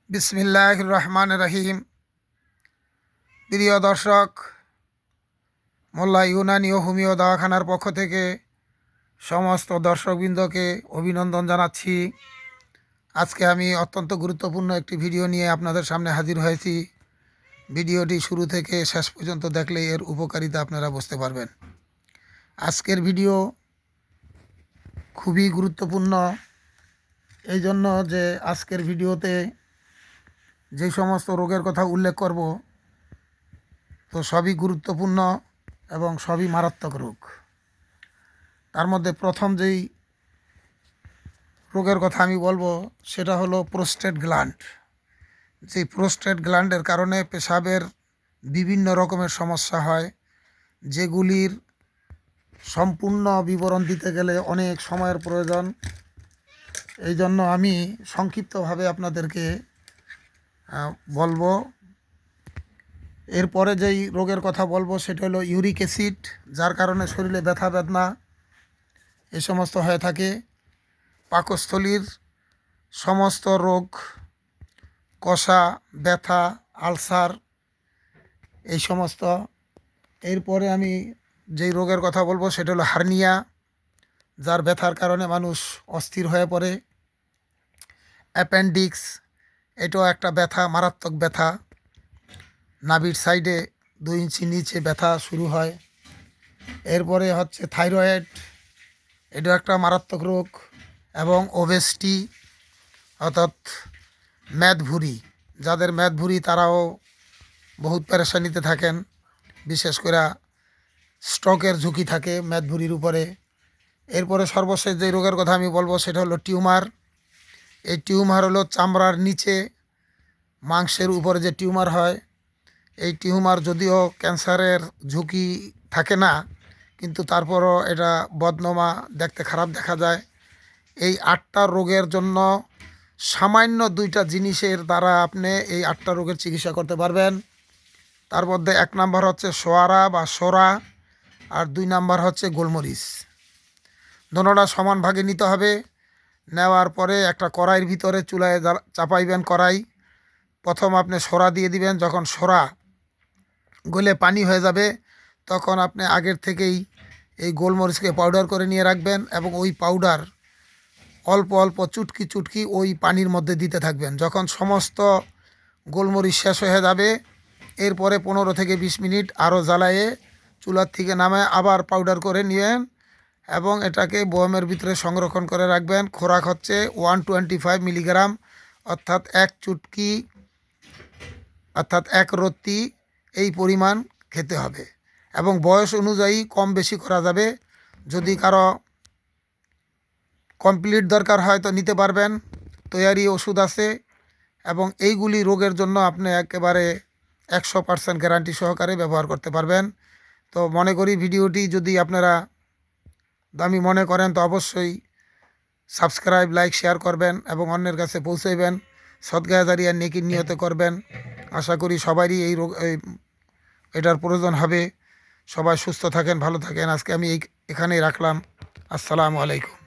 বিসমিল্লাহির রহমানির রহিম। প্রিয় দর্শক, মোল্লা ইউনানি ও হোমিও দাওয়াখানার পক্ষ থেকে সমস্ত দর্শকবৃন্দকে অভিনন্দন জানাচ্ছি। আজকে আমি অত্যন্ত গুরুত্বপূর্ণ একটি ভিডিও নিয়ে আপনাদের সামনে হাজির হয়েছি। ভিডিওটি শুরু থেকে শেষ পর্যন্ত দেখলে এর উপকারিতা আপনারা বুঝতে পারবেন। আজকের ভিডিও খুবই গুরুত্বপূর্ণ এই জন্য যে আজকের ভিডিওতে যে সমস্ত রোগের কথা উল্লেখ করব তো সবই গুরুত্বপূর্ণ এবং সবই মারাত্মক রোগ। তার মধ্যে প্রথম যেই রোগের কথা আমি বলবো সেটা হলো প্রোস্টেট গ্ল্যান্ড। যেই প্রোস্টেট গ্ল্যান্ডের কারণে পেশাবের বিভিন্ন রকমের সমস্যা হয়, যেগুলির সম্পূর্ণ বিবরণ দিতে গেলে অনেক সময়ের প্রয়োজন। এই জন্য আমি সংক্ষিপ্তভাবে আপনাদেরকে বলবো। এরপরে যেই রোগের কথা বলবো সেটা হলো ইউরিক অ্যাসিড, যার কারণে শরীরে ব্যথা বেদনা এই সমস্ত হয়ে থাকে। পাকস্থলীর সমস্ত রোগ, কষা, ব্যথা, আলসার এই সমস্ত। এরপরে আমি যেই রোগের কথা বলবো সেটা হলো হার্নিয়া, যার ব্যথার কারণে মানুষ অস্থির হয়ে পড়ে। অ্যাপেন্ডিক্স, এটাও একটা ব্যথা, মারাত্মক ব্যথা। নাভির সাইডে 2 ইঞ্চি নিচে ব্যথা শুরু হয়। এরপরে হচ্ছে থাইরয়েড, এটাও একটা মারাত্মক রোগ। এবং ওবেসিটি অর্থাৎ মেদভুঁড়ি, যাদের মেদভুঁড়ি তারাও বহুত পেরেশানিতে থাকেন। বিশেষ করে স্ট্রোকের ঝুঁকি থাকে মেদভুঁড়ির উপরে। এরপরে সর্বশেষ যে রোগের কথা আমি বলবো সেটা হলো টিউমার। এই টিউমার হলো চামড়ার নিচে মাংসের উপরে যে টিউমার হয়। এই টিউমার যদিও ক্যান্সারের ঝুঁকি থাকে না, কিন্তু তারপরও এটা বদনামা, দেখতে খারাপ দেখা যায়। এই 8টা রোগের জন্য সামান্য 2টা জিনিসের দ্বারা আপনি এই 8টা রোগের চিকিৎসা করতে পারবেন। তার মধ্যে 1 নাম্বার হচ্ছে সোয়ারা বা সোরা, আর 2 নাম্বার হচ্ছে গোলমরিচ। দোনোটা সমান ভাগে নিতে হবে। নেওয়ার পরে একটা কড়াইয়ের ভিতরে চুলায় চাপাইবেন কড়াই। প্রথম আপনি সোরা দিয়ে দিবেন। যখন সোরা গলে পানি হয়ে যাবে তখন আপনি আগের থেকেই এই গোলমরিচকে পাউডার করে নিয়ে রাখবেন এবং ওই পাউডার অল্প অল্প চুটকি চুটকি ওই পানির মধ্যে দিতে থাকবেন। যখন সমস্ত গোলমরিচ শেষ হয়ে যাবে এরপরে 15 থেকে 20 মিনিট আরও জ্বালায়ে চুলার থেকে নামায় আবার পাউডার করে নিয়েন এবং এটাকে বয়ামের ভিতরে সংরক্ষণ করে রাখবেন। খোরাক হচ্ছে 125 মিলিগ্রাম, অর্থাৎ 1 চুটকি অর্থাৎ 1 রত্তি এই পরিমাণ খেতে হবে। এবং বয়স অনুযায়ী কম বেশি করা যাবে। যদি কারো কমপ্লিট দরকার হয় তো নিতে পারবেন, তৈয়ারি ওষুধ আছে। এবং এইগুলি রোগের জন্য আপনি একেবারে 100% গ্যারান্টি সহকারে ব্যবহার করতে পারবেন। তো মনে করি ভিডিওটি যদি আপনারা দামি মনে করেন তো অবশ্যই সাবস্ক্রাইব, লাইক, শেয়ার করবেন এবং অন্যের কাছে পৌঁছাইবেন। সদকা জারিয়া নেকির নিয়তে করবেন। আশা করি সবারই এটার প্রয়োজন হবে। সবাই সুস্থ থাকেন, ভালো থাকেন। আজকে আমি এখানেই রাখলাম। আসসালামু আলাইকুম।